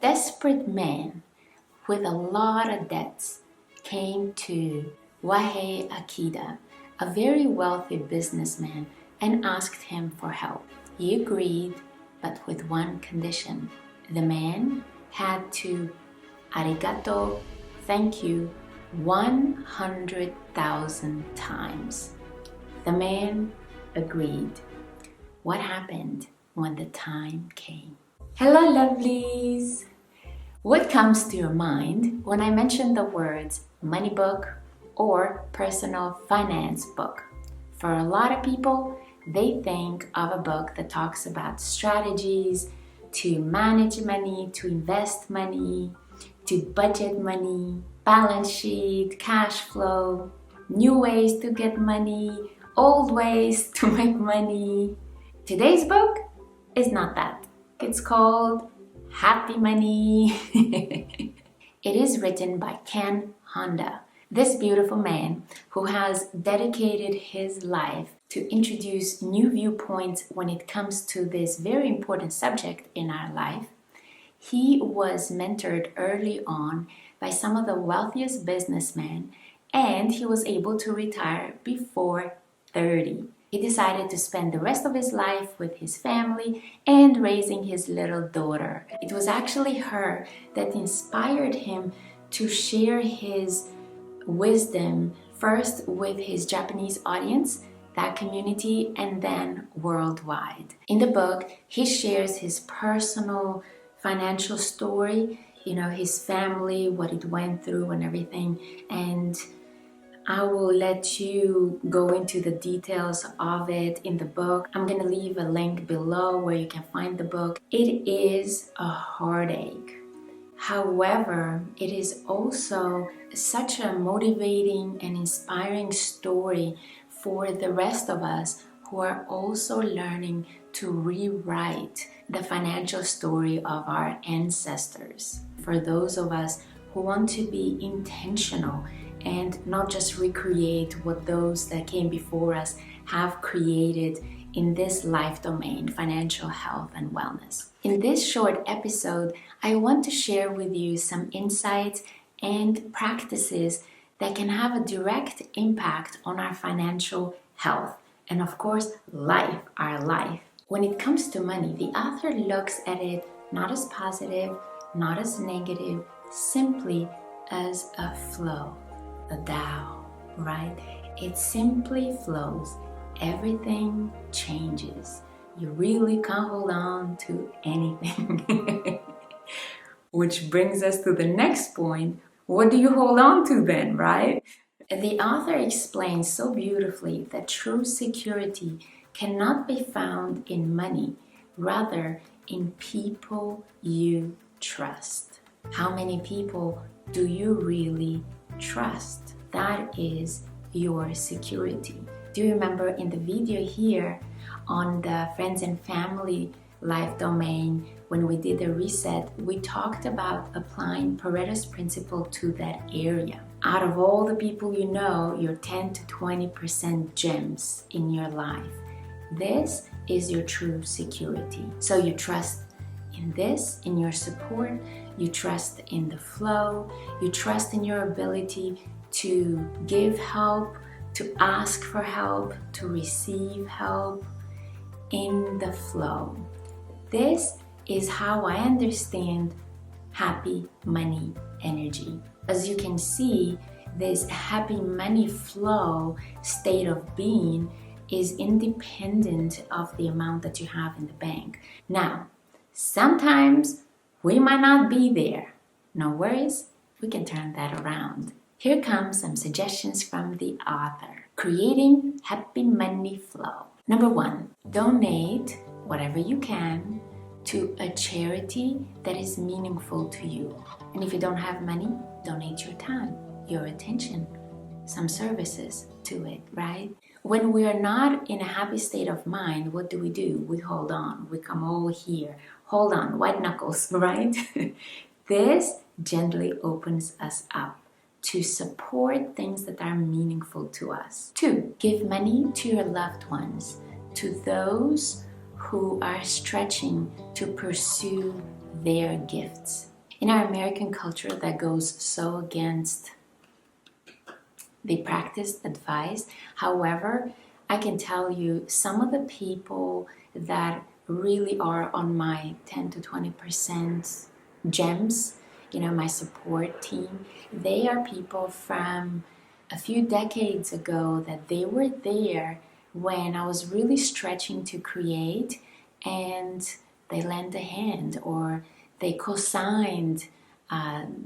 desperate man with a lot of debts came to Wahei Akida, a very wealthy businessman, and asked him for help. He agreed, but with one condition. The man had to arigato, thank you, 100,000 times. The man agreed. What happened when the time came? Hello, lovelies! What comes to your mind when I mention the words money book or personal finance book? For a lot of people, they think of a book that talks about strategies to manage money, to invest money, to budget money, balance sheet, cash flow, new ways to get money, old ways to make money. Today's book is not that. It's called Happy Money. It is written by Ken Honda, this beautiful man who has dedicated his life to introduce new viewpoints when it comes to this very important subject in our life. He was mentored early on by some of the wealthiest businessmen, and he was able to retire before 30. He decided to spend the rest of his life with his family and raising his little daughter. It was actually her that inspired him to share his wisdom first with his Japanese audience, that community, and then worldwide. In the book, he shares his personal financial story, his family, what it went through and everything, and I will let you go into the details of it in the book. I'm going to leave a link below where you can find the book. It is a heartache. However, it is also such a motivating and inspiring story for the rest of us who are also learning to rewrite the financial story of our ancestors. For those of us who want to be intentional and not just recreate what those that came before us have created in this life domain, financial health and wellness. In this short episode, I want to share with you some insights and practices that can have a direct impact on our financial health and, of course, our life. When it comes to money, the author looks at it not as positive, not as negative, simply as a flow. A Tao, right? It simply flows. Everything changes. You really can't hold on to anything. Which brings us to the next point. What do you hold on to then, right? The author explains so beautifully that true security cannot be found in money, rather in people you trust. How many people do you really trust? That is your security. Do you remember in the video here on the friends and family life domain, when we did the reset, we talked about applying Pareto's principle to that area. Out of all the people you know, your 10 to 20% gems in your life. This is your true security. So you trust in this, in your support, you trust in the flow, you trust in your ability to give help, to ask for help, to receive help in the flow. This is how I understand happy money energy. As you can see, this happy money flow state of being is independent of the amount that you have in the bank. Now, sometimes we might not be there. No worries, we can turn that around. Here comes some suggestions from the author. Creating happy money flow. Number 1, donate whatever you can to a charity that is meaningful to you. And if you don't have money, donate your time, your attention, some services to it, right? When we are not in a happy state of mind, what do? We hold on. We come over here. Hold on, white knuckles, right? This gently opens us up to support things that are meaningful to us. 2, give money to your loved ones, to those who are stretching to pursue their gifts. In our American culture, that goes so against the practiced advice. However, I can tell you some of the people that really are on my 10 to 20% gems, my support team, they are people from a few decades ago that they were there when I was really stretching to create, and they lent a hand or they co-signed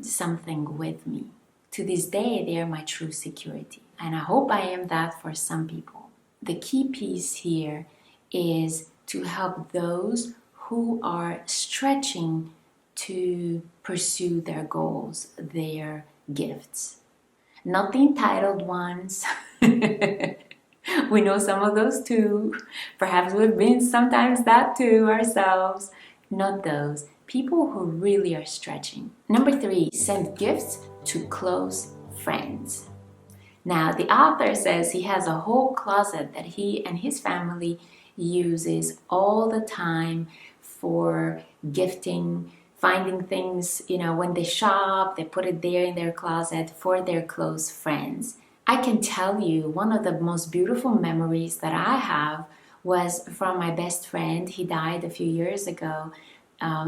something with me. To this day, they are my true security, and I hope I am that for some people. The key piece here is to help those who are stretching to pursue their goals, their gifts. Not the entitled ones. We know some of those too. Perhaps we've been sometimes that too ourselves. Not those. People who really are stretching. Number 3, send gifts to close friends. Now, the author says he has a whole closet that he and his family uses all the time for gifting, finding things, when they shop, they put it there in their closet for their close friends. I can tell you one of the most beautiful memories that I have was from my best friend. He died a few years ago.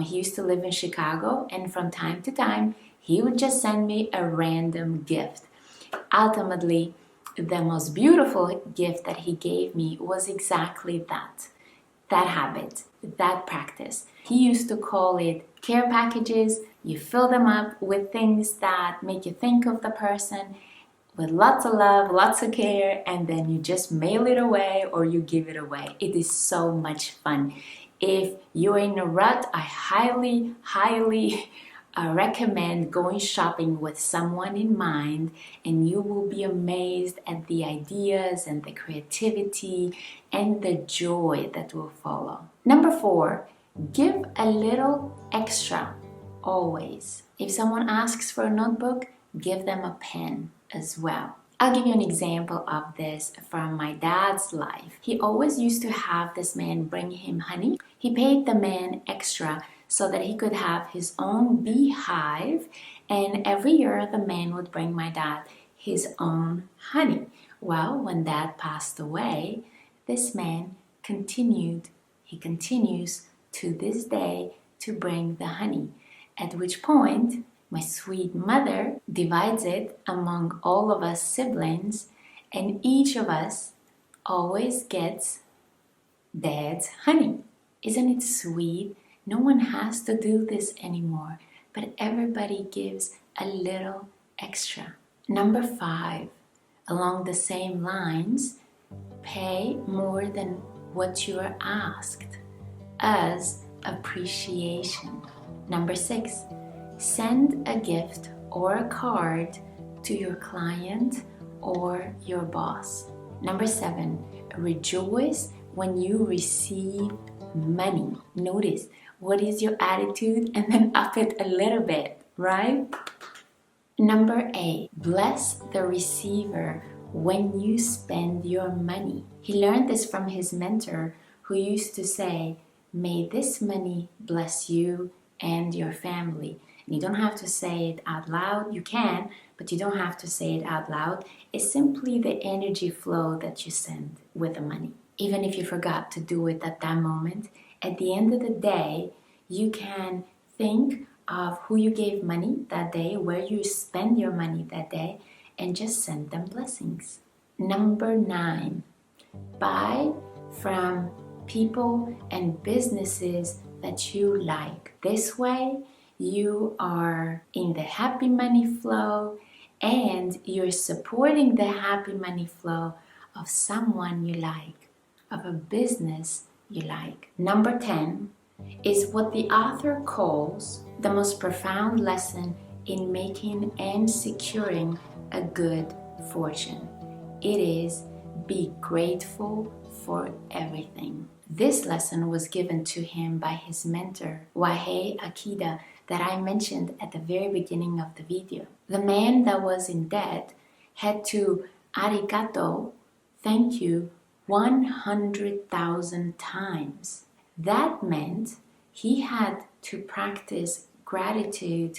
He used to live in Chicago, and from time to time, he would just send me a random gift. Ultimately, the most beautiful gift that he gave me was exactly that habit, that practice. He used to call it care packages. You fill them up with things that make you think of the person, with lots of love, lots of care, and then you just mail it away or you give it away. It is so much fun. If you're in a rut, I highly recommend going shopping with someone in mind, and you will be amazed at the ideas and the creativity and the joy that will follow. Number 4, give a little extra always. If someone asks for a notebook, give them a pen as well. I'll give you an example of this from my dad's life. He always used to have this man bring him honey. He paid the man extra so that he could have his own beehive, and every year the man would bring my dad his own honey. Well, when dad passed away, this man continues to this day to bring the honey, at which point my sweet mother divides it among all of us siblings, and each of us always gets dad's honey. Isn't it sweet? No one has to do this anymore, but everybody gives a little extra. Number 5, along the same lines, pay more than what you are asked as appreciation. Number 6, send a gift or a card to your client or your boss. Number 7, rejoice when you receive money. Notice, what is your attitude, and then up it a little bit, right? Number 8, bless the receiver when you spend your money. He learned this from his mentor, who used to say, may this money bless you and your family. And you don't have to say it out loud. You can, but you don't have to say it out loud. It's simply the energy flow that you send with the money. Even if you forgot to do it at that moment, at the end of the day, you can think of who you gave money that day, where you spend your money that day, and just send them blessings. Number 9, buy from people and businesses that you like. This way, you are in the happy money flow, and you're supporting the happy money flow of someone you like, of a business you like. Number 10 is what the author calls the most profound lesson in making and securing a good fortune. It is be grateful for everything. This lesson was given to him by his mentor, Wahei Akida, that I mentioned at the very beginning of the video. The man that was in debt had to arigato, thank you, 100,000 times. That meant he had to practice gratitude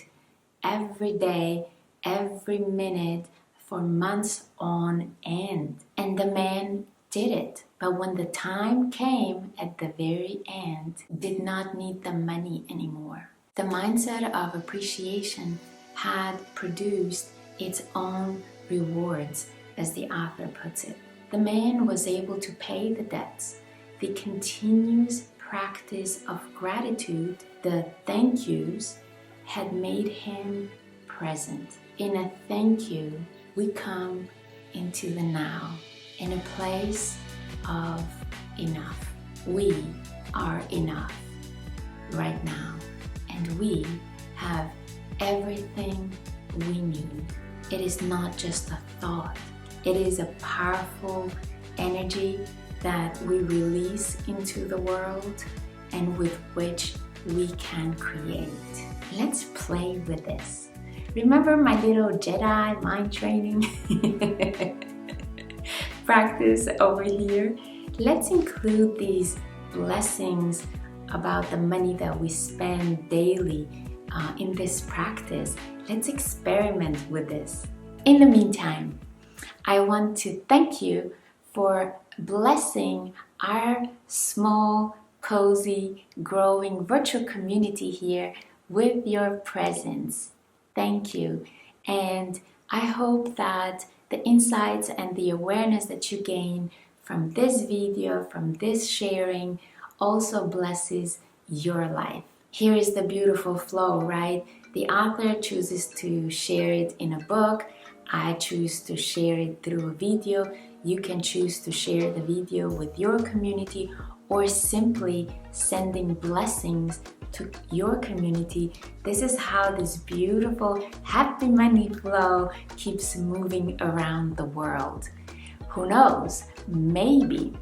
every day, every minute, for months on end. And the man did it. But when the time came at the very end, did not need the money anymore. The mindset of appreciation had produced its own rewards, as the author puts it. The man was able to pay the debts. The continuous practice of gratitude, the thank yous, had made him present. In a thank you, we come into the now, in a place of enough. We are enough right now, and we have everything we need. It is not just a thought. It is a powerful energy that we release into the world and with which we can create. Let's play with this. Remember my little Jedi mind training practice over here? Let's include these blessings about the money that we spend daily in this practice. Let's experiment with this. In the meantime, I want to thank you for blessing our small, cozy, growing virtual community here with your presence. Thank you. And I hope that the insights and the awareness that you gain from this video, from this sharing, also blesses your life. Here is the beautiful flow, right? The author chooses to share it in a book. I choose to share it through a video. You can choose to share the video with your community or simply sending blessings to your community. This is how this beautiful happy money flow keeps moving around the world. Who knows, maybe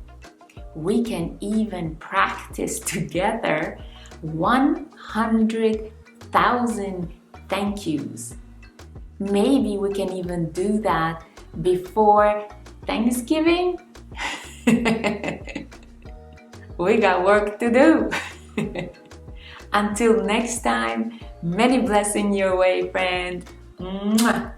we can even practice together 100,000 thank yous. Maybe we can even do that before Thanksgiving. We got work to do. Until next time, many blessings your way, friend. Mwah.